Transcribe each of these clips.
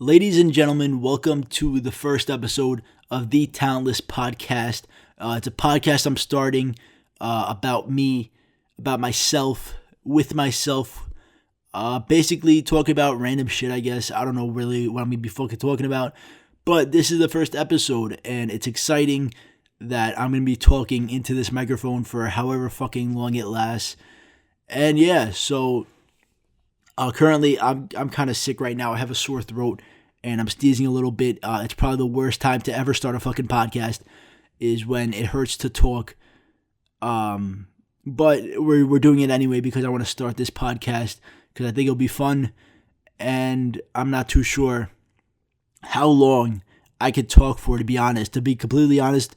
Ladies and gentlemen, welcome to the first episode of the Talentless Podcast. It's a podcast I'm starting about me, about myself, with myself. Basically talking about random shit, I guess. I don't know really what I'm going to be fucking talking about. But this is the first episode, and it's exciting that I'm going to be talking into this microphone for however fucking long it lasts. And yeah, so currently, I'm kind of sick right now. I have a sore throat, and I'm sneezing a little bit. It's probably the worst time to ever start a fucking podcast, is when it hurts to talk. But we're doing it anyway because I want to start this podcast because I think it'll be fun, and I'm not too sure how long I could talk for. To be honest, to be completely honest,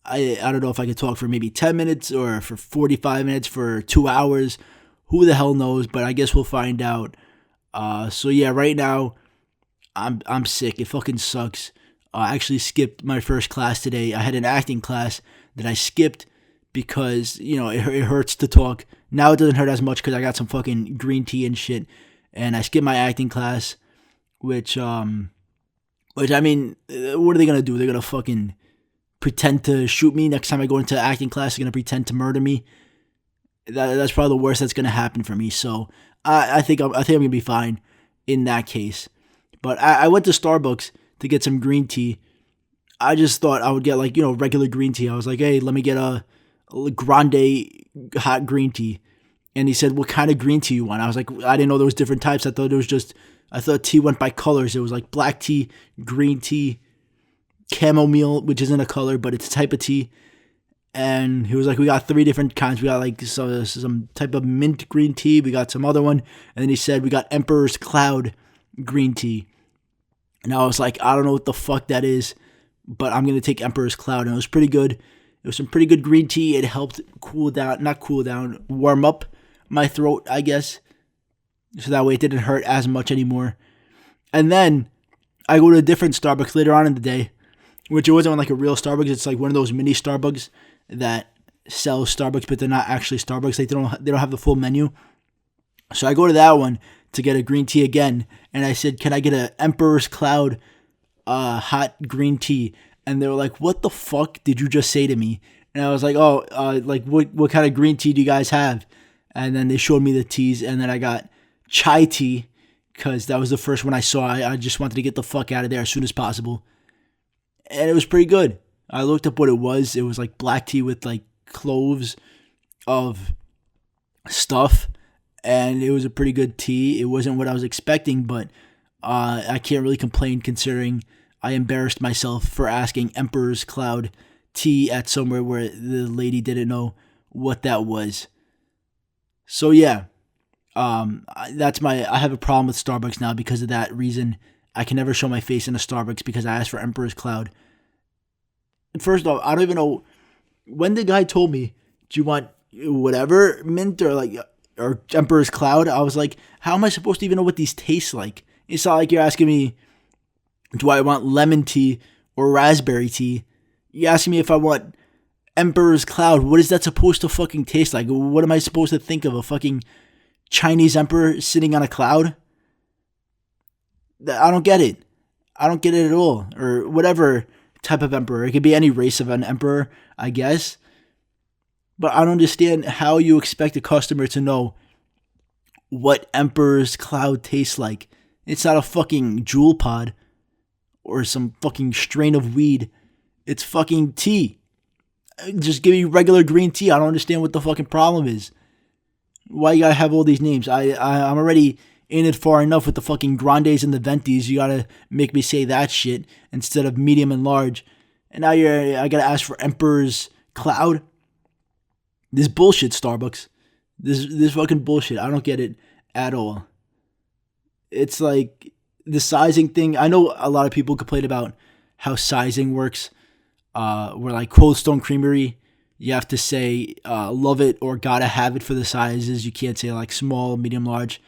I don't know if I could talk for maybe 10 minutes or for 45 minutes, for 2 hours. Who the hell knows? But I guess we'll find out. So yeah, right now I'm sick. It fucking sucks. I actually skipped my first class today. I had an acting class that I skipped because it hurts to talk. Now it doesn't hurt as much because I got some fucking green tea and shit. And I skipped my acting class, which I mean, what are they gonna do? They're gonna fucking pretend to shoot me next time I go into acting class. They're gonna pretend to murder me. That's probably the worst that's gonna happen for me. So I think I'm gonna be fine in that case. But I went to Starbucks to get some green tea. I just thought I would get regular green tea. I was like, hey, let me get a grande hot green tea. And he said, what kind of green tea you want? I was like, I didn't know there was different types. I thought tea went by colors. It was like black tea, green tea, chamomile, which isn't a color, but it's a type of tea. And he was like, we got 3 different kinds. We got like some type of mint green tea. We got some other one. And then he said, we got Emperor's Cloud green tea. And I was like, I don't know what the fuck that is, but I'm going to take Emperor's Cloud. And it was pretty good. It was some pretty good green tea. It helped warm up my throat, I guess. So that way it didn't hurt as much anymore. And then I go to a different Starbucks later on in the day, which it wasn't like a real Starbucks. It's like one of those mini Starbucks that sells Starbucks, but they're not actually Starbucks. Like they don't have the full menu. So I go to that one to get a green tea again, and I said, can I get an Emperor's Cloud hot green tea? And they were like, what the fuck did you just say to me? And I was like, what kind of green tea do you guys have? And then they showed me the teas, and then I got chai tea because that was the first one I saw. I just wanted to get the fuck out of there as soon as possible. And it was pretty good. I looked up what it was. It was like black tea with like cloves of stuff. And it was a pretty good tea. It wasn't what I was expecting, but I can't really complain considering I embarrassed myself for asking Emperor's Cloud tea at somewhere where the lady didn't know what that was. So yeah, I have a problem with Starbucks now because of that reason. I can never show my face in a Starbucks because I asked for Emperor's Cloud. First off, I don't even know when the guy told me, do you want whatever mint or Emperor's Cloud? I was like, how am I supposed to even know what these taste like? It's not like you're asking me, do I want lemon tea or raspberry tea? You're asking me if I want Emperor's Cloud. What is that supposed to fucking taste like? What am I supposed to think of? A fucking Chinese emperor sitting on a cloud? I don't get it. I don't get it at all. Or whatever type of emperor. It could be any race of an emperor, I guess. But I don't understand how you expect a customer to know what Emperor's Cloud tastes like. It's not a fucking Jewel Pod or some fucking strain of weed. It's fucking tea. Just give me regular green tea. I don't understand what the fucking problem is. Why you gotta have all these names? I'm already in it far enough with the fucking grandes and the ventis. You gotta make me say that shit instead of medium and large. And now I gotta ask for Emperor's Cloud. This bullshit, Starbucks. This fucking bullshit. I don't get it at all. It's like the sizing thing. I know a lot of people complain about how sizing works. Where like Cold Stone Creamery, you have to say love it or gotta have it for the sizes. You can't say like small, medium, large.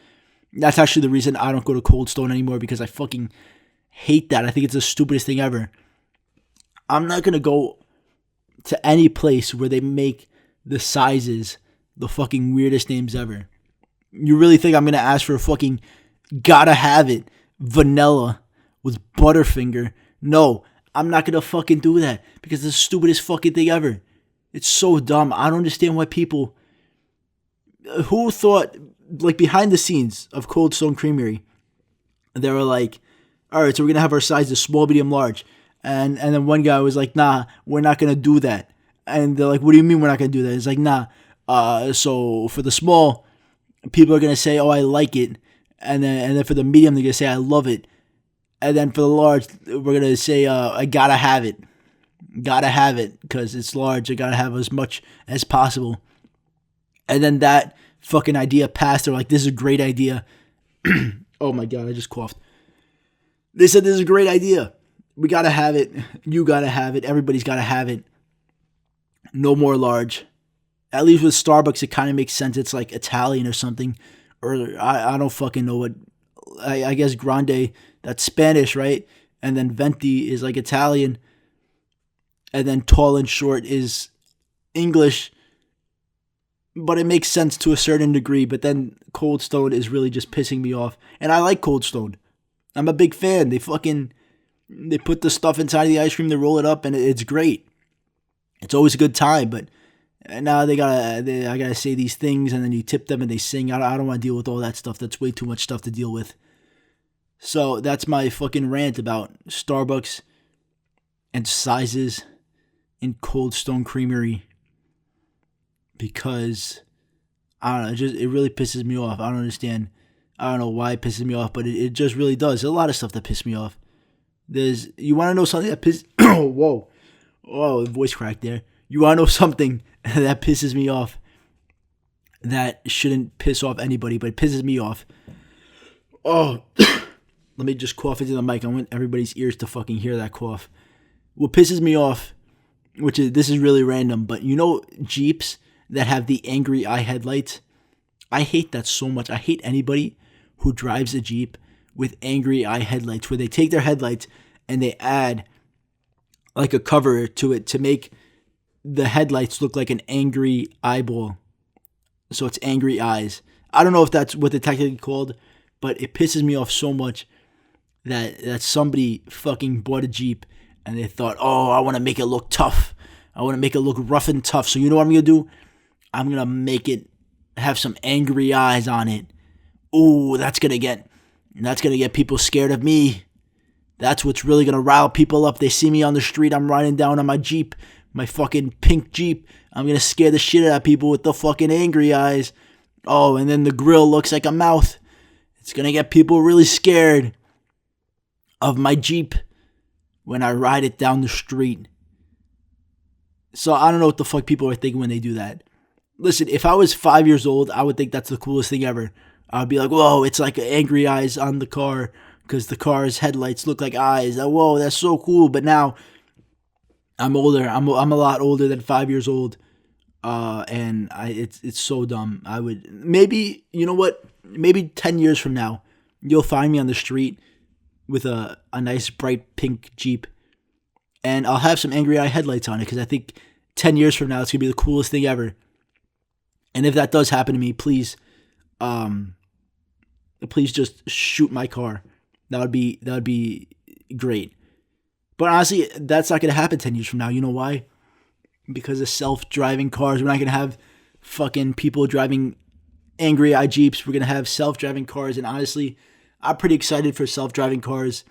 That's actually the reason I don't go to Cold Stone anymore, because I fucking hate that. I think it's the stupidest thing ever. I'm not gonna go to any place where they make the sizes the fucking weirdest names ever. You really think I'm gonna ask for a fucking gotta have it vanilla was Butterfinger. No, I'm not going to fucking do that because it's the stupidest fucking thing ever. It's so dumb. I don't understand why people... Who thought, like behind the scenes of Cold Stone Creamery, they were like, all right, so we're going to have our sizes small, medium, large. And then one guy was like, nah, we're not going to do that. And they're like, what do you mean we're not going to do that? It's like, nah. So for the small, people are going to say, oh, I like it. And then for the medium, they're going to say, I love it. And then for the large, we're going to say, I got to have it. Got to have it because it's large. I got to have as much as possible. And then that fucking idea passed. They're like, this is a great idea. Oh my God, I just coughed. They said this is a great idea. We got to have it. You got to have it. Everybody's got to have it. No more large. At least with Starbucks, it kind of makes sense. It's like Italian or something. Or I don't fucking know what. I guess grande, that's Spanish, right? And then venti is like Italian. And then tall and short is English. But it makes sense to a certain degree. But then Cold Stone is really just pissing me off. And I like Cold Stone. I'm a big fan. They put the stuff inside of the ice cream, they roll it up, and it's great. It's always a good time. But now I gotta say these things, and then you tip them and they sing. I don't want to deal with all that stuff. That's way too much stuff to deal with. So that's my fucking rant about Starbucks and sizes in Cold Stone Creamery. Because I don't know, it really pisses me off. I don't understand. I don't know why it pisses me off, but it just really does. There's a lot of stuff that pisses me off. You want to know something that pisses... Whoa, voice crack there. You want to know something that pisses me off that shouldn't piss off anybody, but it pisses me off. Oh, let me just cough into the mic. I want everybody's ears to fucking hear that cough. What pisses me off, this is really random, but you know Jeeps that have the angry eye headlights? I hate that so much. I hate anybody who drives a Jeep with angry eye headlights, where they take their headlights and they add like a cover to it to make the headlights look like an angry eyeball. So it's angry eyes. I don't know if that's what they're technically called, but it pisses me off so much that somebody fucking bought a Jeep and they thought, oh, I want to make it look tough. I want to make it look rough and tough. So you know what I'm going to do? I'm going to make it have some angry eyes on it. Ooh, that's going to get people scared of me. That's what's really going to rile people up. They see me on the street. I'm riding down on my Jeep, my fucking pink Jeep. I'm going to scare the shit out of people with the fucking angry eyes. Oh, and then the grill looks like a mouth. It's going to get people really scared of my Jeep when I ride it down the street. So I don't know what the fuck people are thinking when they do that. Listen, if I was 5 years old, I would think that's the coolest thing ever. I would be like, whoa, it's like angry eyes on the car because the car's headlights look like eyes. Whoa, that's so cool. But now I'm older. I'm a lot older than 5 years old. And it's so dumb. I would maybe, you know what? Maybe 10 years from now, you'll find me on the street with a nice bright pink Jeep, and I'll have some angry eye headlights on it because I think 10 years from now it's gonna be the coolest thing ever. And if that does happen to me, please just shoot my car. That would be great. But honestly, that's not gonna happen 10 years from now. You know why? Because of self-driving cars. We're not going to have fucking people driving angry eye Jeeps. We're going to have self-driving cars. And honestly, I'm pretty excited for self-driving cars.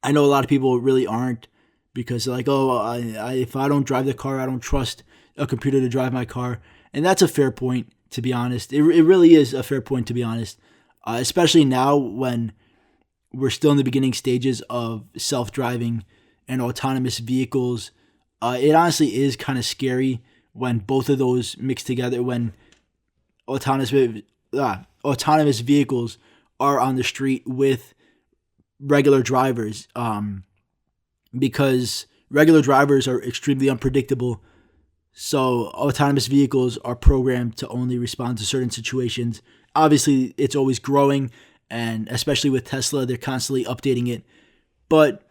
I know a lot of people really aren't because they're like, oh, if I don't drive the car, I don't trust a computer to drive my car. And that's a fair point, to be honest. It really is a fair point, to be honest. Especially now when we're still in the beginning stages of self-driving and autonomous vehicles. It honestly is kind of scary when both of those mix together, when autonomous vehicles are on the street with regular drivers, because regular drivers are extremely unpredictable. So autonomous vehicles are programmed to only respond to certain situations. Obviously, it's always growing, and especially with Tesla, they're constantly updating it. But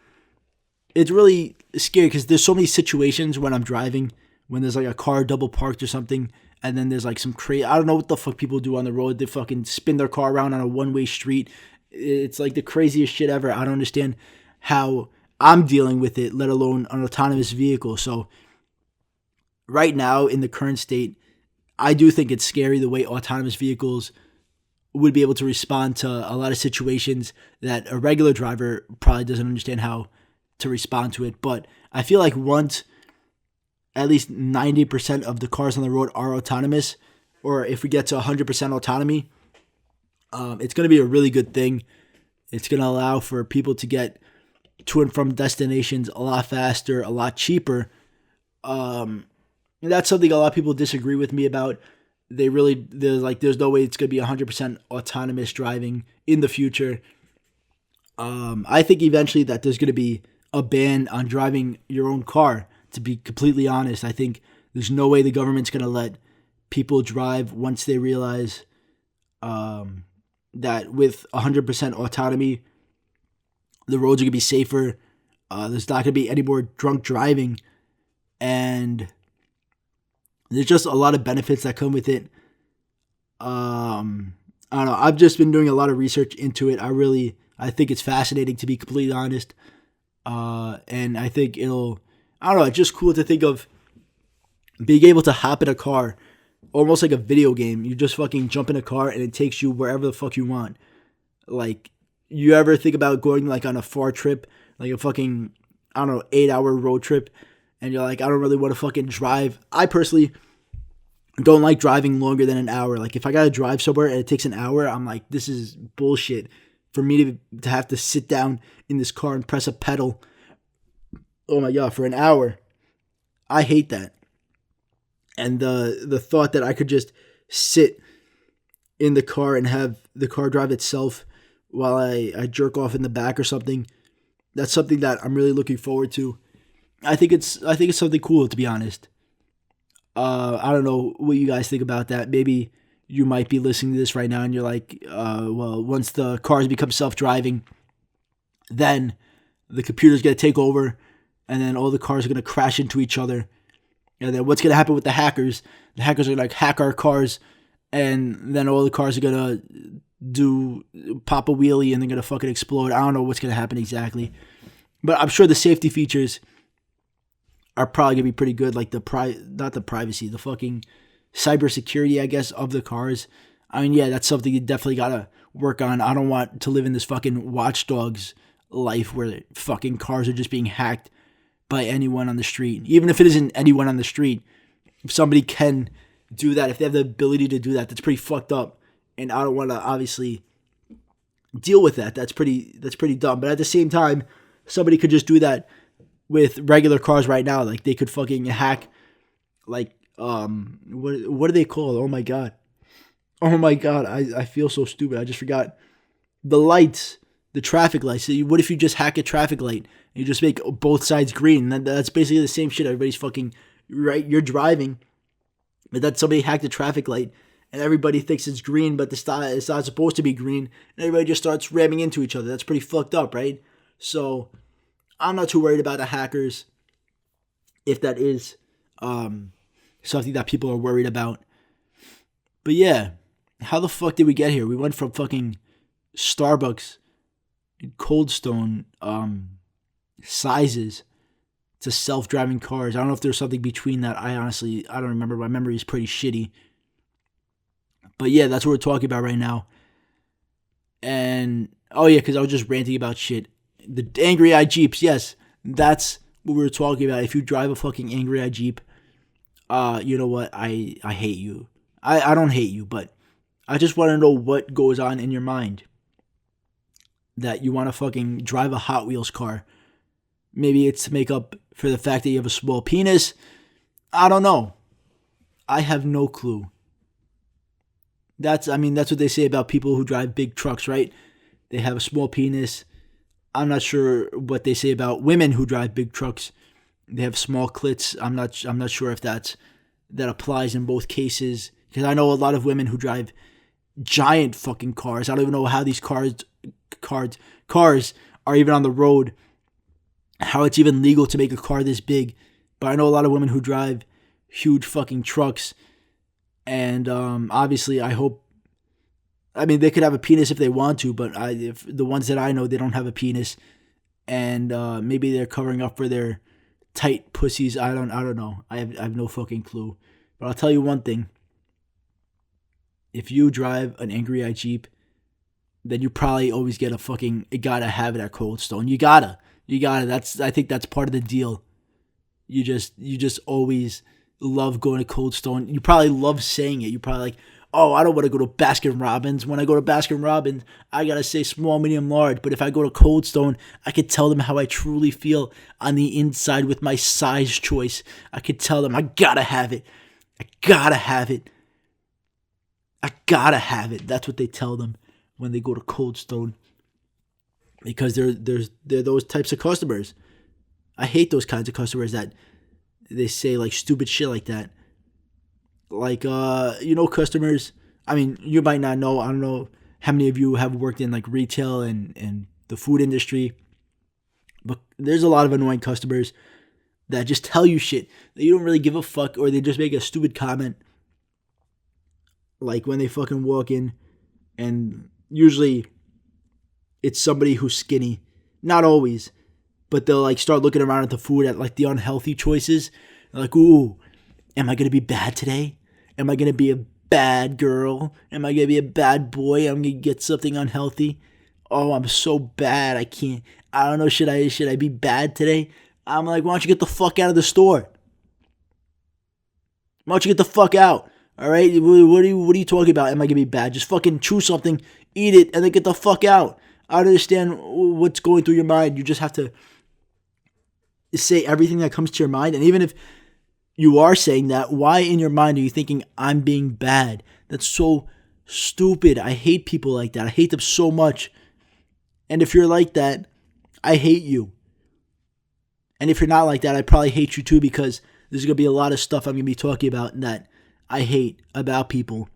it's really scary because there's so many situations when I'm driving, when there's like a car double parked or something, and then there's like some crazy, I don't know what the fuck people do on the road. They fucking spin their car around on a one-way street. It's like the craziest shit ever. I don't understand how I'm dealing with it, let alone an autonomous vehicle. So right now in the current state, I do think it's scary the way autonomous vehicles would be able to respond to a lot of situations that a regular driver probably doesn't understand how to respond to it. But I feel like once at least 90% of the cars on the road are autonomous, or if we get to 100% autonomy, it's going to be a really good thing. It's going to allow for people to get to and from destinations a lot faster, a lot cheaper. That's something a lot of people disagree with me about. There's no way it's going to be 100% autonomous driving in the future. I think eventually that there's going to be a ban on driving your own car. To be completely honest, I think there's no way the government's going to let people drive once they realize that with 100% autonomy, the roads are going to be safer. There's not going to be any more drunk driving. And there's just a lot of benefits that come with it. I don't know. I've just been doing a lot of research into it. I think it's fascinating, to be completely honest. And I think it's just cool to think of being able to hop in a car, almost like a video game. You just fucking jump in a car and it takes you wherever the fuck you want. Like, you ever think about going like on a far trip, like a fucking, 8-hour road trip, and you're like, I don't really want to fucking drive. I personally don't like driving longer than an hour. Like, if I gotta drive somewhere and it takes an hour, I'm like, this is bullshit. For me to have to sit down in this car and press a pedal, oh my God, for an hour. I hate that. And the thought that I could just sit in the car and have the car drive itself while I jerk off in the back or something, that's something that I'm really looking forward to. I think it's something cool, to be honest. I don't know what you guys think about that. Maybe you might be listening to this right now and you're like, well, once the cars become self-driving, then the computer's going to take over and then all the cars are going to crash into each other. And then what's going to happen with the hackers? The hackers are going to hack our cars, and then all the cars are going to pop a wheelie and they're going to fucking explode. I don't know what's going to happen exactly. But I'm sure the safety features are probably going to be pretty good, like the fucking cybersecurity, I guess, of the cars. I mean, yeah, that's something you definitely got to work on. I don't want to live in this fucking watchdogs life where fucking cars are just being hacked by anyone on the street. Even if it isn't anyone on the street, if somebody can do that, if they have the ability to do that, that's pretty fucked up. And I don't want to obviously deal with that. That's pretty dumb. But at the same time, somebody could just do that with regular cars right now. Like, they could fucking hack, like, what are they called? Oh my god, I feel so stupid. I just forgot. The lights, the traffic lights. So what if you just hack a traffic light and you just make both sides green? That's basically the same shit. Everybody's fucking right. You're driving, but then somebody hacked a traffic light and everybody thinks it's green, but it's not supposed to be green, and everybody just starts ramming into each other. That's pretty fucked up, right? So I'm not too worried about the hackers, if that is something that people are worried about. But yeah, how the fuck did we get here? We went from fucking Starbucks and Cold Stone sizes to self-driving cars. I don't know if there's something between that. I don't remember. My memory is pretty shitty. But yeah, that's what we're talking about right now. And, oh yeah, because I was just ranting about shit. The angry eye Jeeps, yes, that's what we were talking about. If you drive a fucking angry eye Jeep, you know what? I hate you. I don't hate you, but I just want to know what goes on in your mind that you want to fucking drive a Hot Wheels car. Maybe it's to make up for the fact that you have a small penis. I don't know. I have no clue. That's what they say about people who drive big trucks, right? They have a small penis. I'm not sure what they say about women who drive big trucks. They have small clits. I'm not sure if that applies in both cases, because I know a lot of women who drive giant fucking cars. I don't even know how these cars are even on the road, how it's even legal to make a car this big. But I know a lot of women who drive huge fucking trucks. And obviously, I hope I mean, they could have a penis if they want to, but if the ones that I know, they don't have a penis, and maybe they're covering up for their tight pussies. I don't know. I have no fucking clue. But I'll tell you one thing. If you drive an Angry Eye Jeep, then you probably always get you gotta have it at Cold Stone. You gotta. I think that's part of the deal. You just always love going to Cold Stone. You probably love saying it. You probably like, oh, I don't want to go to Baskin Robbins. When I go to Baskin Robbins, I gotta say small, medium, large. But if I go to Cold Stone, I could tell them how I truly feel on the inside with my size choice. I could tell them I gotta have it. I gotta have it. I gotta have it. That's what they tell them when they go to Cold Stone. Because they're those types of customers. I hate those kinds of customers that they say like stupid shit like that. Like, customers, I mean, you might not know, I don't know how many of you have worked in like retail and the food industry, but there's a lot of annoying customers that just tell you shit that you don't really give a fuck, or they just make a stupid comment. Like when they fucking walk in, and usually it's somebody who's skinny. Not always, but they'll like start looking around at the food at like the unhealthy choices. They're like, ooh, am I going to be bad today? Am I going to be a bad girl? Am I going to be a bad boy? I'm going to get something unhealthy. Oh, I'm so bad. I don't know. Should I be bad today? I'm like, why don't you get the fuck out of the store? Why don't you get the fuck out? All right? What are you talking about? Am I going to be bad? Just fucking chew something, eat it, and then get the fuck out. I don't understand what's going through your mind. You just have to say everything that comes to your mind. And even if you are saying that, why in your mind are you thinking I'm being bad? That's so stupid. I hate people like that. I hate them so much. And if you're like that, I hate you. And if you're not like that, I probably hate you too, because there's going to be a lot of stuff I'm going to be talking about that I hate about people.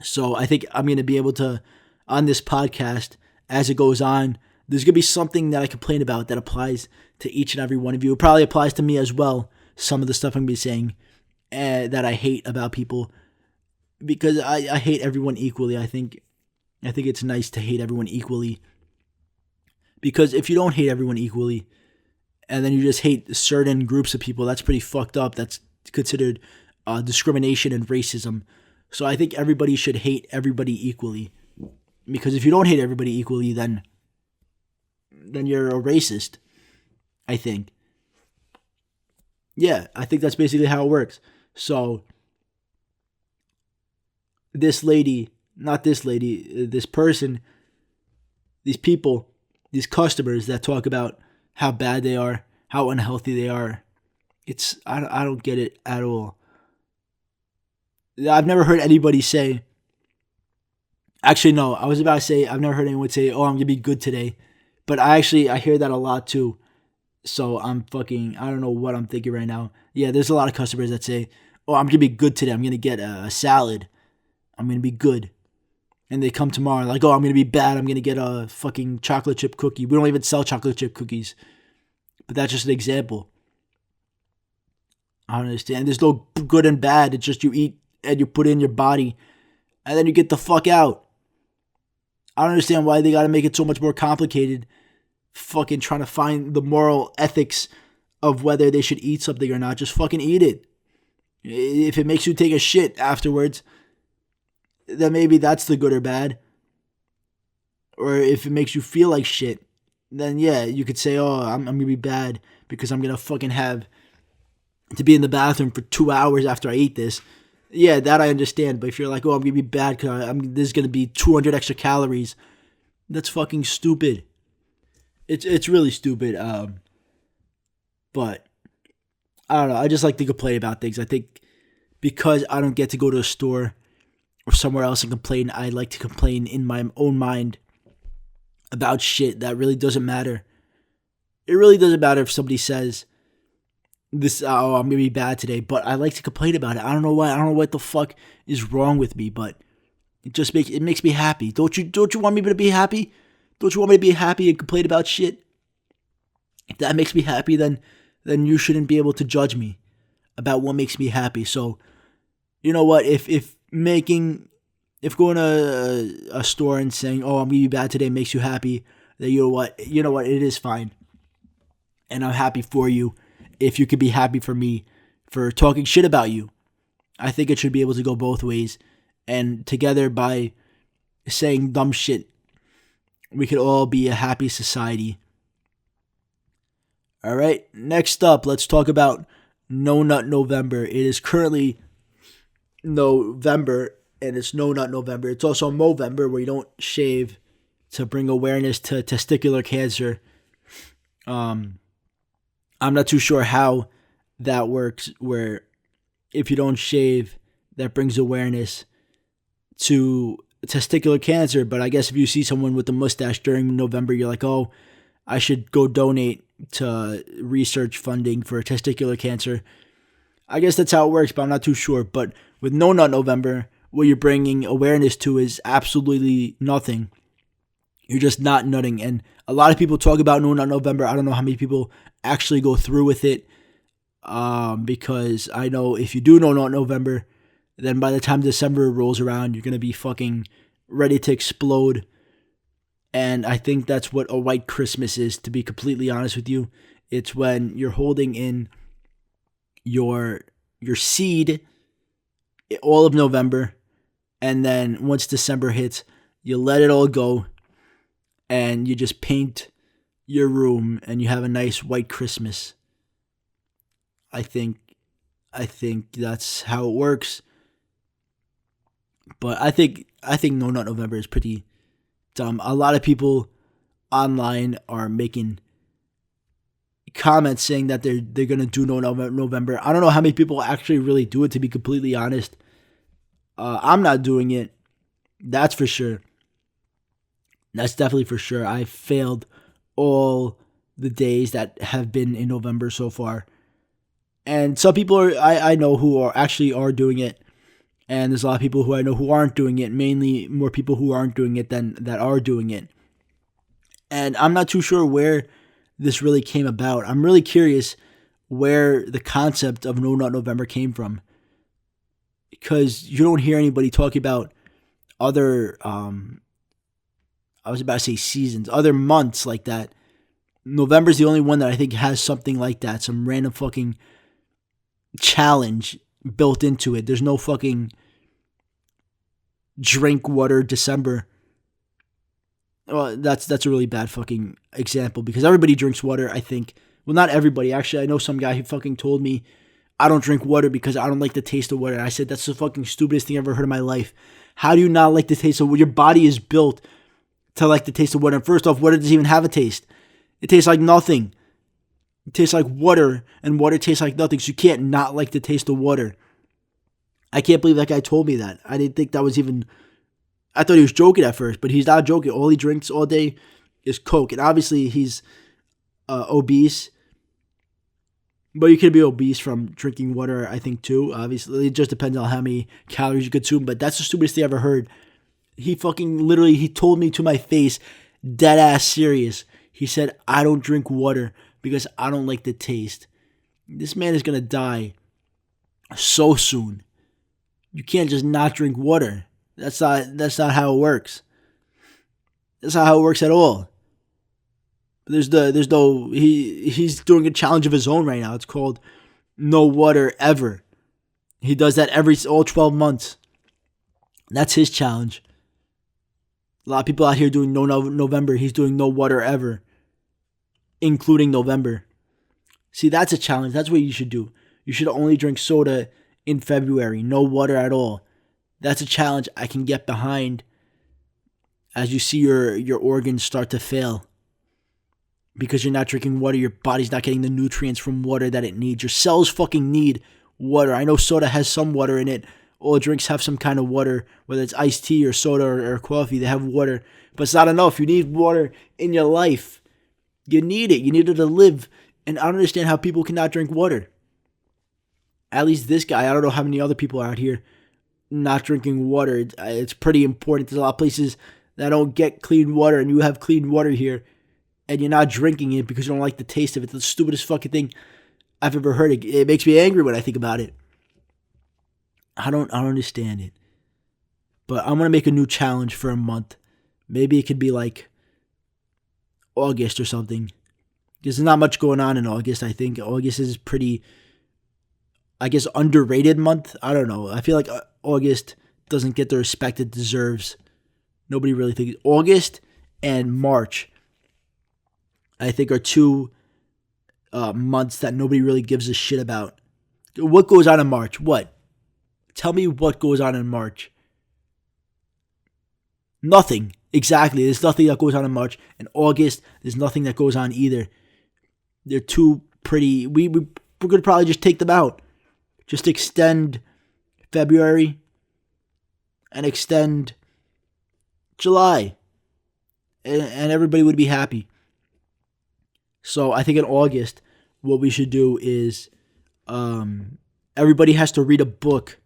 So I think I'm going to be able to, on this podcast, as it goes on, there's going to be something that I complain about that applies to each and every one of you. It probably applies to me as well. Some of the stuff I'm going to be saying that I hate about people, because I hate everyone equally. I think it's nice to hate everyone equally, because if you don't hate everyone equally and then you just hate certain groups of people, that's pretty fucked up. That's considered discrimination and racism. So I think everybody should hate everybody equally, because if you don't hate everybody equally, then you're a racist, I think. Yeah, I think that's basically how it works. So this person, these people, these customers that talk about how bad they are, how unhealthy they are, I don't get it at all. I've never heard anybody say, actually no, I was about to say I've never heard anyone say, oh, I'm going to be good today. But I hear that a lot too. So I don't know what I'm thinking right now. Yeah, there's a lot of customers that say, oh, I'm going to be good today. I'm going to get a salad. I'm going to be good. And they come tomorrow like, oh, I'm going to be bad. I'm going to get a fucking chocolate chip cookie. We don't even sell chocolate chip cookies. But that's just an example. I don't understand. There's no good and bad. It's just you eat and you put it in your body and then you get the fuck out. I don't understand why they got to make it so much more complicated. Fucking trying to find the moral ethics of whether they should eat something or not. Just fucking eat it. If it makes you take a shit afterwards, then maybe that's the good or bad. Or if it makes you feel like shit, then yeah, you could say, oh, I'm going to be bad because I'm going to fucking have to be in the bathroom for 2 hours after I eat this. Yeah, that I understand. But if you're like, oh, I'm going to be bad because there's going to be 200 extra calories, that's fucking stupid. It's really stupid. But I don't know. I just like to complain about things. I think because I don't get to go to a store or somewhere else and complain, I like to complain in my own mind about shit that really doesn't matter. It really doesn't matter if somebody says this, oh, I'm gonna be bad today, but I like to complain about it. I don't know why. I don't know what the fuck is wrong with me, but it makes me happy. Don't you want me to be happy? Don't you want me to be happy and complain about shit? If that makes me happy, then you shouldn't be able to judge me about what makes me happy. So, you know what? If making if going to a store and saying, "Oh, I'm gonna be bad today," makes you happy, then you know what, it is fine, and I'm happy for you. If you could be happy for me for talking shit about you, I think it should be able to go both ways, and together by saying dumb shit, we could all be a happy society. All right, next up, let's talk about No Nut November. It is currently November, and it's No Nut November. It's also Movember, where you don't shave to bring awareness to testicular cancer. I'm not too sure how that works, where if you don't shave, that brings awareness to testicular cancer. But I guess if you see someone with a mustache during November, you're like, oh, I should go donate to research funding for testicular cancer. I guess that's how it works, but I'm not too sure. But with No Nut November, what you're bringing awareness to is absolutely nothing. You're just not nutting. And a lot of people talk about No Nut November. I don't know how many people actually go through with it, because I know if you do No Nut November, then by the time December rolls around, you're going to be fucking ready to explode. And I think that's what a white Christmas is, to be completely honest with you. It's when you're holding in your seed all of November, and then once December hits, you let it all go, and you just paint your room, and you have a nice white Christmas. I think that's how it works. But I think No Nut November is pretty dumb. A lot of people online are making comments saying that they're gonna do No Nut November. I don't know how many people actually really do it, to be completely honest. I'm not doing it. That's for sure. That's definitely for sure. I failed all the days that have been in November so far. And some people I know who are doing it. And there's a lot of people who I know who aren't doing it, mainly more people who aren't doing it than that are doing it. And I'm not too sure where this really came about. I'm really curious where the concept of No Nut November came from, because you don't hear anybody talking about other, I was about to say seasons, other months like that. November's the only one that I think has something like that, some random fucking challenge built into it. There's no fucking drink water December. Well, that's a really bad fucking example, because everybody drinks water, I think. Well, not everybody. Actually, I know some guy who fucking told me I don't drink water because I don't like the taste of water. And I said, that's the fucking stupidest thing I've ever heard in my life. How do you not like the taste of water? Your body is built to like the taste of water. And first off, water doesn't even have a taste. It tastes like nothing. It tastes like water, and water tastes like nothing. So you can't not like the taste of water. I can't believe that guy told me that. I didn't think that was even... I thought he was joking at first, but he's not joking. All he drinks all day is Coke. And obviously he's obese. But you can be obese from drinking water, I think, too. Obviously, it just depends on how many calories you consume. But that's the stupidest thing I ever heard. He fucking literally, he told me to my face, dead ass serious. He said, I don't drink water because I don't like the taste. This man is going to die so soon. You can't just not drink water. That's not how it works. That's not how it works at all. He's doing a challenge of his own right now. It's called No Water Ever. He does that all 12 months. That's his challenge. A lot of people out here doing No November. He's doing No Water Ever, including November. See, that's a challenge. That's what you should do. You should only drink soda in February. No water at all. That's a challenge I can get behind as you see your organs start to fail. Because you're not drinking water, your body's not getting the nutrients from water that it needs. Your cells fucking need water. I know soda has some water in it. All drinks have some kind of water, whether it's iced tea or soda or coffee, they have water. But it's not enough. You need water in your life. You need it. You need it to live. And I don't understand how people cannot drink water. At least this guy. I don't know how many other people are out here not drinking water. It's pretty important. There's a lot of places that don't get clean water, and you have clean water here, and you're not drinking it because you don't like the taste of it. It's the stupidest fucking thing I've ever heard. It makes me angry when I think about it. I don't understand it. But I'm going to make a new challenge for a month. Maybe it could be like August or something. Because there's not much going on in August. I think August is pretty, I guess, underrated month. I don't know. I feel like August doesn't get the respect it deserves. Nobody really thinks. August and March, I think, are two months that nobody really gives a shit about. What goes on in March? What? Tell me what goes on in March. Nothing. Exactly. There's nothing that goes on in March. In August, there's nothing that goes on either. They're too pretty. We're going to probably just take them out. Just extend February and extend July. And everybody would be happy. So I think in August, what we should do is everybody has to read a book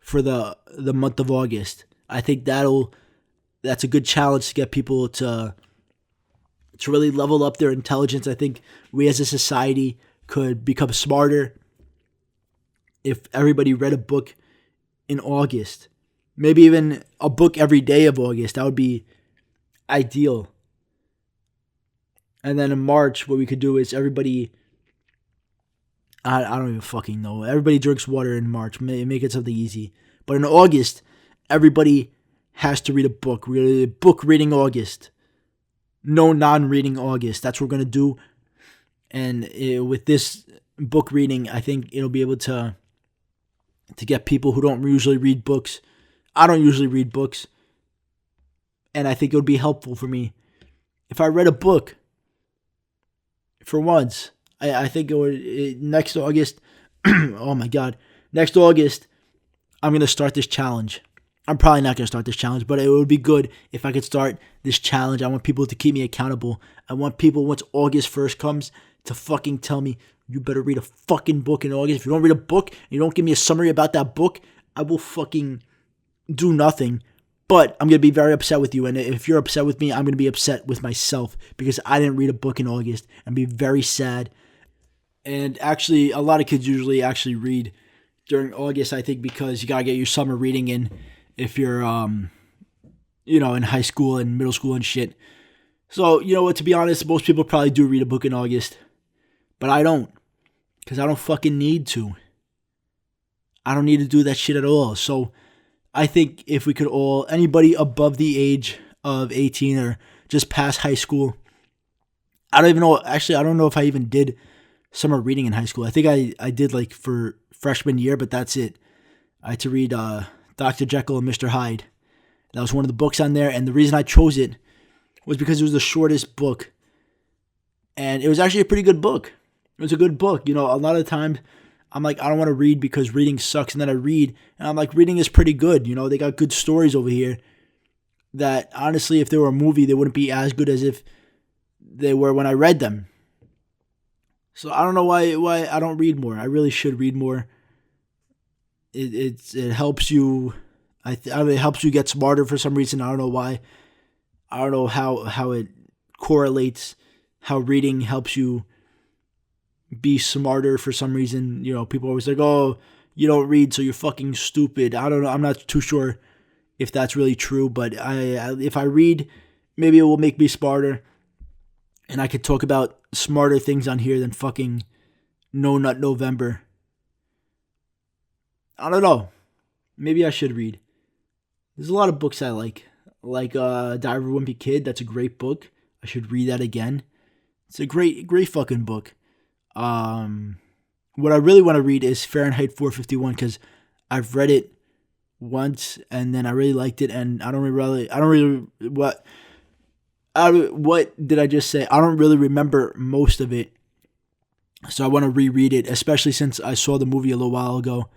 for the month of August. I think that's a good challenge to get people to really level up their intelligence. I think we as a society could become smarter if everybody read a book in August. Maybe even a book every day of August. That would be ideal. And then in March, what we could do is everybody, I don't even fucking know. Everybody drinks water in March. Make it something easy. But in August, everybody has to read a book. We're going to do book reading August. No non-reading August. That's what we're going to do. And with this book reading, I think it'll be able to get people who don't usually read books. I don't usually read books. And I think it would be helpful for me if I read a book for once. I think it would, next August, oh my God, next August, I'm going to start this challenge. I'm probably not going to start this challenge, but it would be good if I could start this challenge. I want people to keep me accountable. I want people, once August 1st comes, to fucking tell me, you better read a fucking book in August. If you don't read a book, and you don't give me a summary about that book, I will fucking do nothing. But I'm going to be very upset with you. And if you're upset with me, I'm going to be upset with myself because I didn't read a book in August and be very sad. And actually, a lot of kids usually actually read during August, I think, because you got to get your summer reading in if you're, in high school and middle school and shit. So, you know what, to be honest, most people probably do read a book in August. But I don't. Because I don't fucking need to. I don't need to do that shit at all. So I think if we could all, anybody above the age of 18 or just past high school, I don't even know, actually, I don't know if I even did summer reading in high school. I think I did like for freshman year, but that's it. I had to read Dr. Jekyll and Mr. Hyde. That was one of the books on there, and the reason I chose it was because it was the shortest book. And it was actually a pretty good book. It was a good book. You know, a lot of the times I'm like, I don't want to read because reading sucks. And then I read, and I'm like, reading is pretty good. You know, they got good stories over here that, honestly, if they were a movie, they wouldn't be as good as if they were when I read them. So I don't know why I don't read more. I really should read more. It helps you. It helps you get smarter for some reason. I don't know why. I don't know how it correlates. How reading helps you be smarter for some reason. You know, people always like, oh, you don't read, so you're fucking stupid. I don't know. I'm not too sure if that's really true, but if I read, maybe it will make me smarter. And I could talk about smarter things on here than fucking No Nut November. I don't know. Maybe I should read. There's a lot of books I like. Like Diary of a Wimpy Kid. That's a great book. I should read that again. It's a great fucking book. What I really want to read is Fahrenheit 451 because I've read it once and then I really liked it, and what did I just say? I don't really remember most of it. So I want to reread it, especially since I saw the movie a little while ago.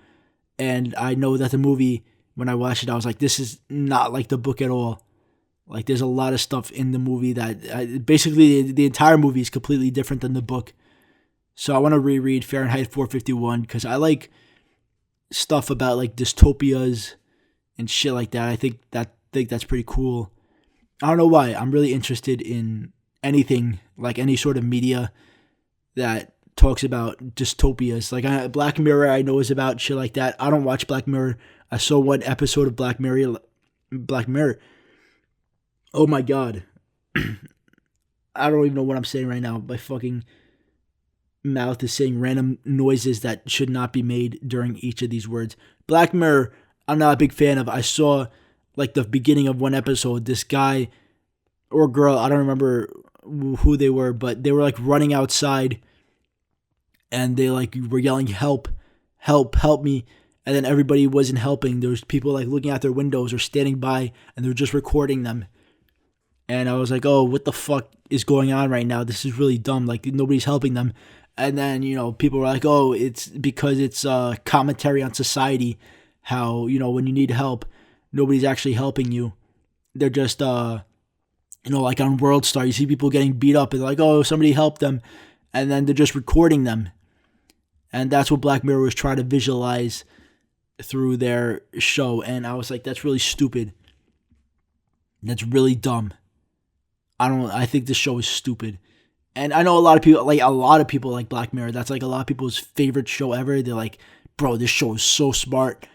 And I know that the movie, when I watched it, I was like, this is not like the book at all. Like, there's a lot of stuff in the movie that, basically, the entire movie is completely different than the book. So I want to reread Fahrenheit 451 because I like stuff about, like, dystopias and shit like that. I think that's pretty cool. I don't know why. I'm really interested in anything, like any sort of media that talks about dystopias. Like Black Mirror, I know is about shit like that. I don't watch Black Mirror. I saw one episode of Black Mirror Black Mirror. Oh my god. I don't even know what I'm saying right now. My fucking mouth is saying random noises that should not be made during each of these words. Black Mirror, I'm not a big fan of. I saw like the beginning of one episode, this guy or girl, I don't remember who they were, but they were like running outside and they like were yelling, help, help, help me. And then everybody wasn't helping. There was people like looking out their windows or standing by and they were just recording them. And I was like, oh, what the fuck is going on right now? This is really dumb. Like, nobody's helping them. And then, people were like, oh, it's because it's commentary on society. How, when you need help, nobody's actually helping you. They're just, like on World Star, you see people getting beat up and like, oh, somebody help them. And then they're just recording them. And that's what Black Mirror was trying to visualize through their show. And I was like, that's really stupid. That's really dumb. I think this show is stupid. And I know a lot of people like Black Mirror. That's like a lot of people's favorite show ever. They're like, bro, this show is so smart.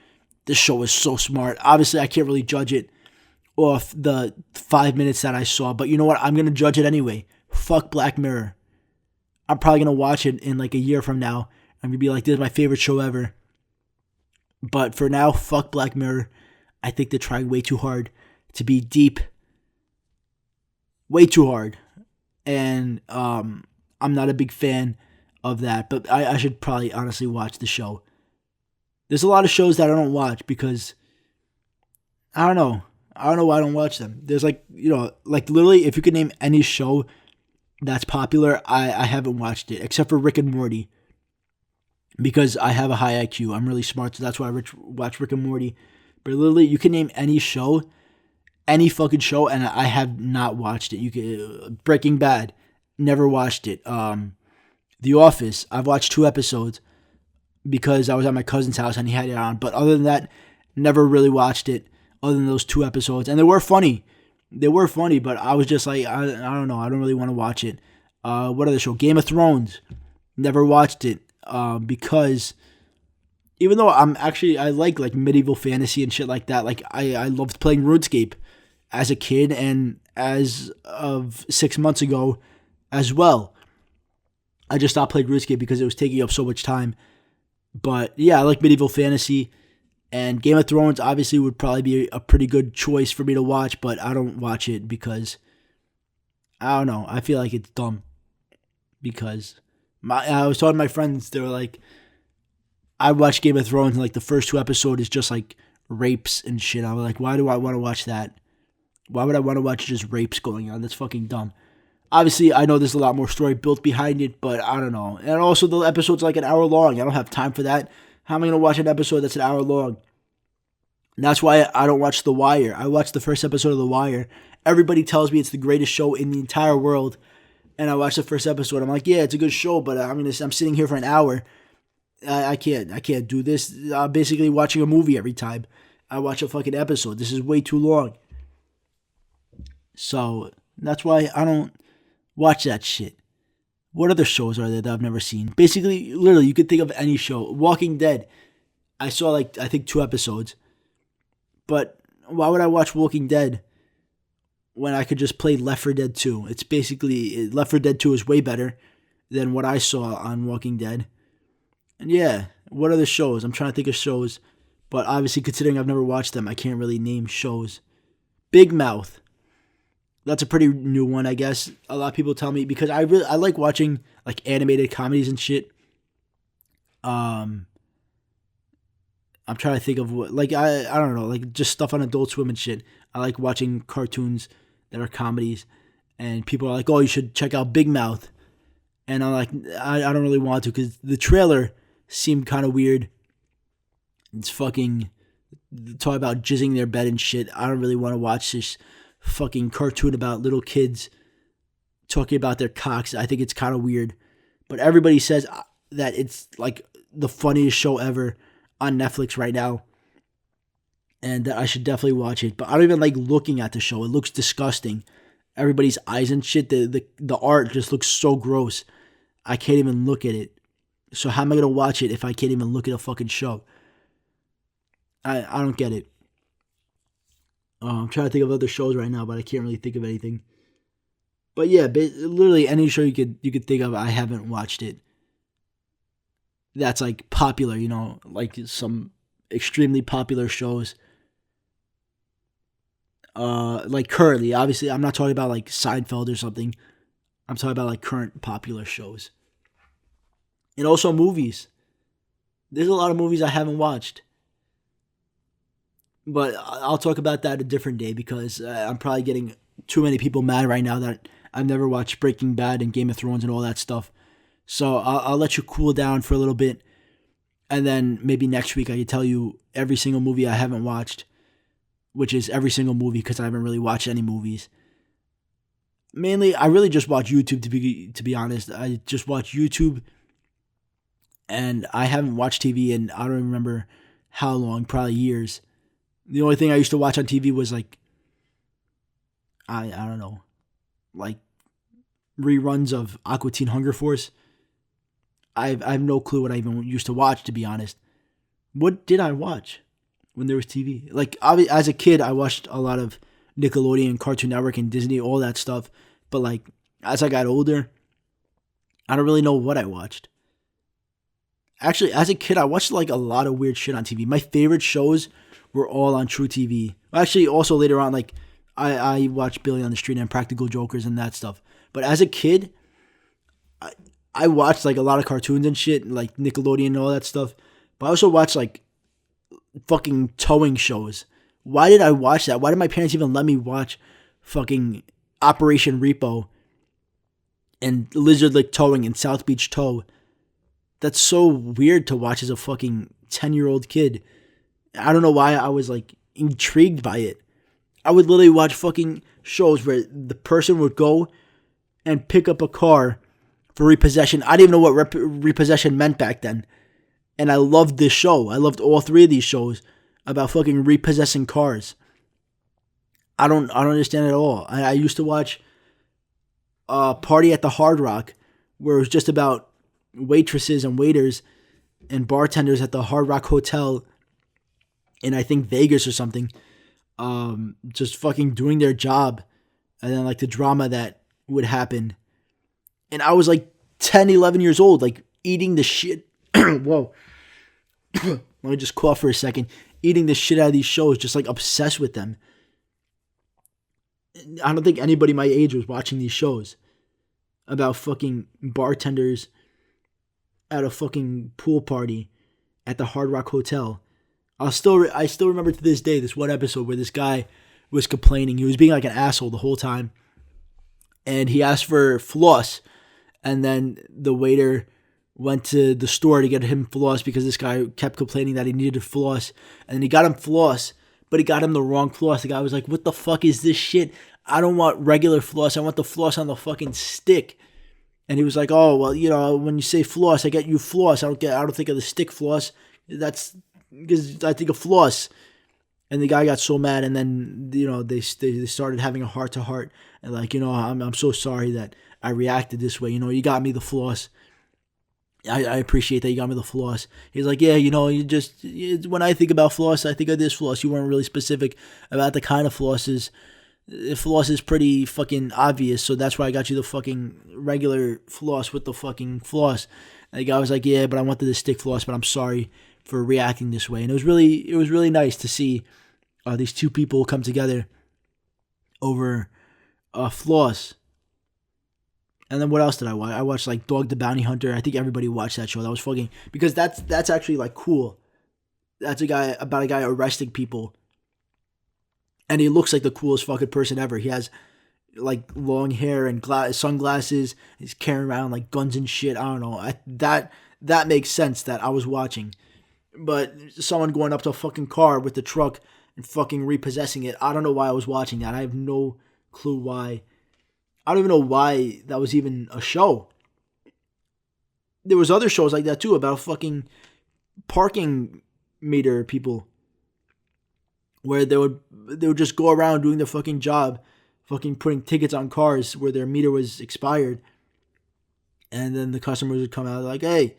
This show is so smart. Obviously, I can't really judge it off the 5 minutes that I saw. But you know what? I'm going to judge it anyway. Fuck Black Mirror. I'm probably going to watch it in like a year from now. I'm going to be like, this is my favorite show ever. But for now, fuck Black Mirror. I think they're trying way too hard to be deep. Way too hard. And I'm not a big fan of that. But I should probably honestly watch the show. There's a lot of shows that I don't watch because I don't know. I don't know why I don't watch them. There's like literally if you could name any show that's popular, I haven't watched it. Except for Rick and Morty. Because I have a high IQ. I'm really smart, so that's why I watch Rick and Morty. But literally, you can name any show, any fucking show, and I have not watched it. Breaking Bad, never watched it. The Office, I've watched 2 episodes because I was at my cousin's house and he had it on. But other than that, never really watched it other than those 2 episodes. And they were funny. But I was just like, I don't know. I don't really want to watch it. What other show? Game of Thrones, never watched it. Because even though I like medieval fantasy and shit like that, like I loved playing RuneScape as a kid and as of 6 months ago as well. I just stopped playing RuneScape because it was taking up so much time. But yeah, I like medieval fantasy, and Game of Thrones obviously would probably be a pretty good choice for me to watch, but I don't watch it because I don't know. I feel like it's dumb because I was talking to my friends, they were like, I watched Game of Thrones and like the first 2 episodes is just like rapes and shit. I was like, why do I want to watch that? Why would I want to watch just rapes going on? That's fucking dumb. Obviously, I know there's a lot more story built behind it, but I don't know. And also the episode's like an hour long. I don't have time for that. How am I going to watch an episode that's an hour long? And that's why I don't watch The Wire. I watched the first episode of The Wire. Everybody tells me it's the greatest show in the entire world. And I watched the first episode. I'm like, yeah, it's a good show, but I'm sitting here for an hour. I can't do this. I'm basically watching a movie every time I watch a fucking episode. This is way too long. So that's why I don't watch that shit. What other shows are there that I've never seen? Basically, literally, you could think of any show. Walking Dead. I saw I think 2 episodes. But why would I watch Walking Dead when I could just play Left 4 Dead 2? It's basically, Left 4 Dead 2 is way better than what I saw on Walking Dead. And yeah, what other shows? I'm trying to think of shows, but obviously considering I've never watched them, I can't really name shows. Big Mouth. That's a pretty new one, I guess. A lot of people tell me, because I like watching like animated comedies and shit. I'm trying to think of what, like, I don't know, like just stuff on Adult Swim and shit. I like watching cartoons that are comedies, and people are like, oh, you should check out Big Mouth. And I'm like, I don't really want to, because the trailer seemed kind of weird. It's fucking talk about jizzing their bed and shit. I don't really want to watch this fucking cartoon about little kids talking about their cocks. I think it's kind of weird. But everybody says that it's like the funniest show ever on Netflix right now, and that I should definitely watch it. But I don't even like looking at the show. It looks disgusting. Everybody's eyes and shit. The art just looks so gross. I can't even look at it. So how am I going to watch it if I can't even look at a fucking show? I don't get it. I'm trying to think of other shows right now, but I can't really think of anything. But yeah, literally any show you could think of, I haven't watched it. That's like popular, like some extremely popular shows. Like currently, obviously, I'm not talking about like Seinfeld or something. I'm talking about like current popular shows, and also movies. There's a lot of movies I haven't watched, but I'll talk about that a different day because I'm probably getting too many people mad right now that I've never watched Breaking Bad and Game of Thrones and all that stuff. So I'll let you cool down for a little bit, and then maybe next week I can tell you every single movie I haven't watched, which is every single movie because I haven't really watched any movies. Mainly, I really just watch YouTube to be honest. I just watch YouTube, and I haven't watched TV in I don't remember how long, probably years. The only thing I used to watch on TV was like I don't know, like reruns of Aqua Teen Hunger Force. I have no clue what I even used to watch, to be honest. What did I watch when there was TV? Like as a kid, I watched a lot of Nickelodeon, Cartoon Network, and Disney, all that stuff. But like as I got older, I don't really know what I watched. Actually, as a kid, I watched like a lot of weird shit on TV. My favorite shows were all on True TV. Actually, also later on, like I watched Billy on the Street and Practical Jokers and that stuff. But as a kid, I watched like a lot of cartoons and shit, like Nickelodeon and all that stuff. But I also watched like fucking towing shows. Why did I watch that? Why did my parents even let me watch fucking Operation Repo and Lizard Lick Towing and South Beach Tow? That's so weird to watch as a fucking 10-year-old kid. I don't know why I was like intrigued by it. I would literally watch fucking shows where the person would go and pick up a car for repossession. I didn't even know what repossession meant back then. And I loved this show. I loved all three of these shows about fucking repossessing cars. I don't understand it at all. I used to watch Party at the Hard Rock, where it was just about waitresses and waiters and bartenders at the Hard Rock Hotel in I think Vegas or something, just fucking doing their job, and then like the drama that would happen. And I was like 10, 11 years old, like eating the shit. Whoa. Let me just cough for a second. Eating the shit out of these shows, just like obsessed with them. I don't think anybody my age was watching these shows about fucking bartenders at a fucking pool party at the Hard Rock Hotel. I still remember to this day this one episode where this guy was complaining. He was being like an asshole the whole time, and he asked for floss, and then the waiter went to the store to get him floss because this guy kept complaining that he needed floss, and then he got him floss, but he got him the wrong floss. The guy was like, "What the fuck is this shit? I don't want regular floss. I want the floss on the fucking stick." And he was like, "Oh, well, when you say floss, I get you floss. I don't think of the stick floss. That's because I think of floss." And the guy got so mad, and then they started having a heart to heart, and like, I'm so sorry that I reacted this way. You got me the floss. I appreciate that you got me the floss. He's like, yeah, when I think about floss, I think of this floss. You weren't really specific about the kind of flosses. Floss is pretty fucking obvious, so that's why I got you the fucking regular floss with the fucking floss. And the guy was like, yeah, but I wanted the stick floss, but I'm sorry for reacting this way. And it was really nice to see these two people come together over floss. And then what else did I watch? I watched like Dog the Bounty Hunter. I think everybody watched that show. That was fucking, because that's actually like cool. That's about a guy arresting people. And he looks like the coolest fucking person ever. He has like long hair and sunglasses. He's carrying around like guns and shit. I don't know. That makes sense that I was watching. But someone going up to a fucking car with the truck and fucking repossessing it. I don't know why I was watching that. I have no clue why. I don't even know why that was even a show. There was other shows like that too about fucking parking meter people, where they would just go around doing their fucking job, fucking putting tickets on cars where their meter was expired, and then the customers would come out like, hey,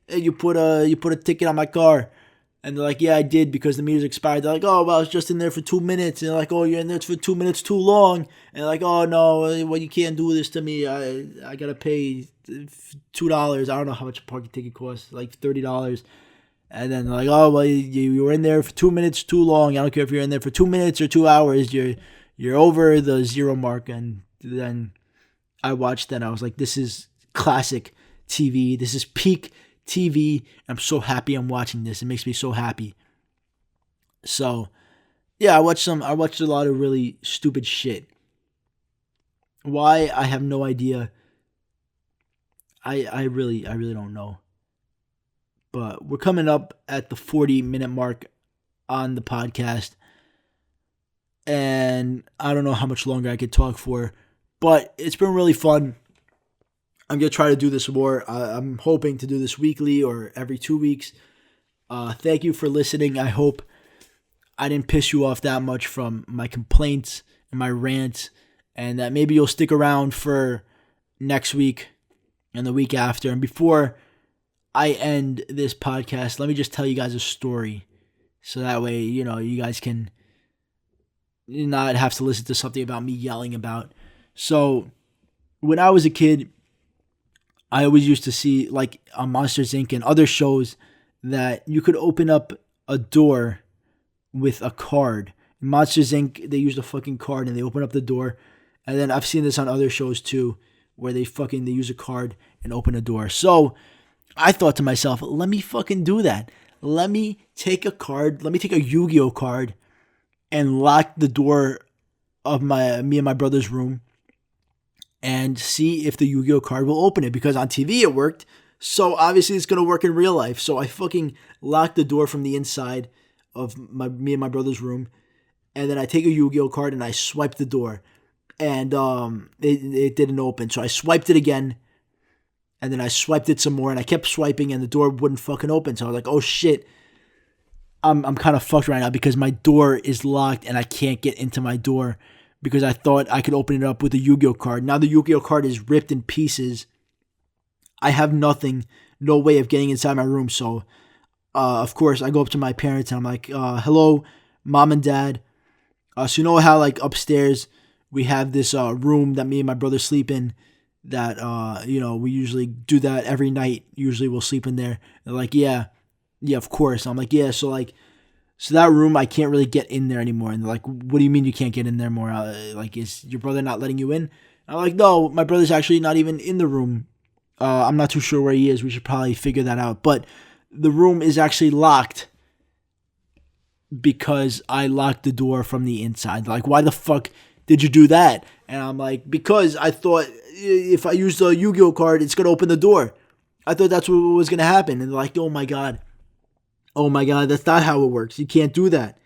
you put a ticket on my car. And they're like, yeah, I did because the meter's expired. They're like, oh, well, I was just in there for 2 minutes. And they're like, oh, you're in there for 2 minutes too long. And they're like, oh, no, well, you can't do this to me. I got to pay $2. I don't know how much a parking ticket costs, like $30. And then they're like, oh, well, you were in there for 2 minutes too long. I don't care if you're in there for 2 minutes or 2 hours. You're over the zero mark. And then I watched that and I was like, this is classic TV. This is peak TV. I'm so happy I'm watching this. It makes me so happy. So, yeah, I watched a lot of really stupid shit. Why? I have no idea. I really don't know. But we're coming up at the 40-minute mark on the podcast. And I don't know how much longer I could talk for. But it's been really fun. I'm going to try to do this more. I'm hoping to do this weekly or every 2 weeks. Thank you for listening. I hope I didn't piss you off that much from my complaints and my rants. And that maybe you'll stick around for next week and the week after. And before I end this podcast, let me just tell you guys a story. So that way, you guys can not have to listen to something about me yelling about. So when I was a kid, I always used to see, like, on Monsters, Inc. and other shows that you could open up a door with a card. In Monsters, Inc., they used a fucking card and they open up the door. And then I've seen this on other shows too, where they use a card and open a door. So I thought to myself, let me fucking do that. Let me take a Yu-Gi-Oh card and lock the door of me and my brother's room and see if the Yu-Gi-Oh card will open it, because on TV it worked. So obviously it's going to work in real life. So I fucking locked the door from the inside of me and my brother's room. And then I take a Yu-Gi-Oh card and I swipe the door. And it didn't open. So I swiped it again. And then I swiped it some more. And I kept swiping and the door wouldn't fucking open. So I was like, oh shit. I'm kind of fucked right now because my door is locked and I can't get into my door, because I thought I could open it up with a Yu-Gi-Oh card. Now the Yu-Gi-Oh card is ripped in pieces. I have nothing, no way of getting inside my room. So, of course, I go up to my parents and I'm like, hello, Mom and Dad. So you know how, like, upstairs we have this room that me and my brother sleep in that, we usually do that every night. Usually we'll sleep in there. They're like, yeah, of course. I'm like, yeah, so that room, I can't really get in there anymore. And they're like, what do you mean you can't get in there more? Is your brother not letting you in? I'm like, no, my brother's actually not even in the room. I'm not too sure where he is. We should probably figure that out. But the room is actually locked because I locked the door from the inside. Like, why the fuck did you do that? And I'm like, because I thought if I use the Yu-Gi-Oh card, it's going to open the door. I thought that's what was going to happen. And they're like, oh my God, that's not how it works. You can't do that.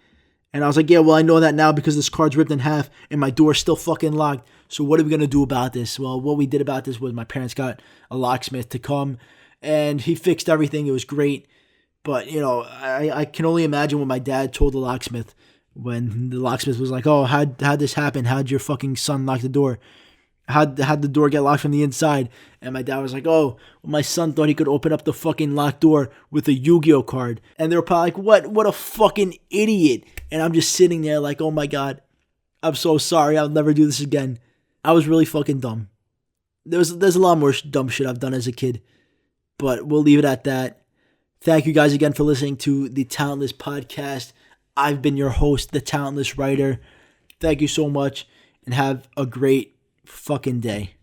And I was like, yeah, well, I know that now because this card's ripped in half and my door's still fucking locked. So what are we going to do about this? Well, what we did about this was my parents got a locksmith to come and he fixed everything. It was great. But, I can only imagine what my dad told the locksmith when the locksmith was like, oh, how'd this happen? How'd your fucking son lock the door? How'd the door get locked from the inside? And my dad was like, oh, well, my son thought he could open up the fucking locked door with a Yu-Gi-Oh card. And they were probably like, what a fucking idiot. And I'm just sitting there like, oh my God, I'm so sorry. I'll never do this again. I was really fucking dumb. There's a lot more dumb shit I've done as a kid. But we'll leave it at that. Thank you guys again for listening to the Talentless Podcast. I've been your host, the Talentless Writer. Thank you so much and have a great fucking day.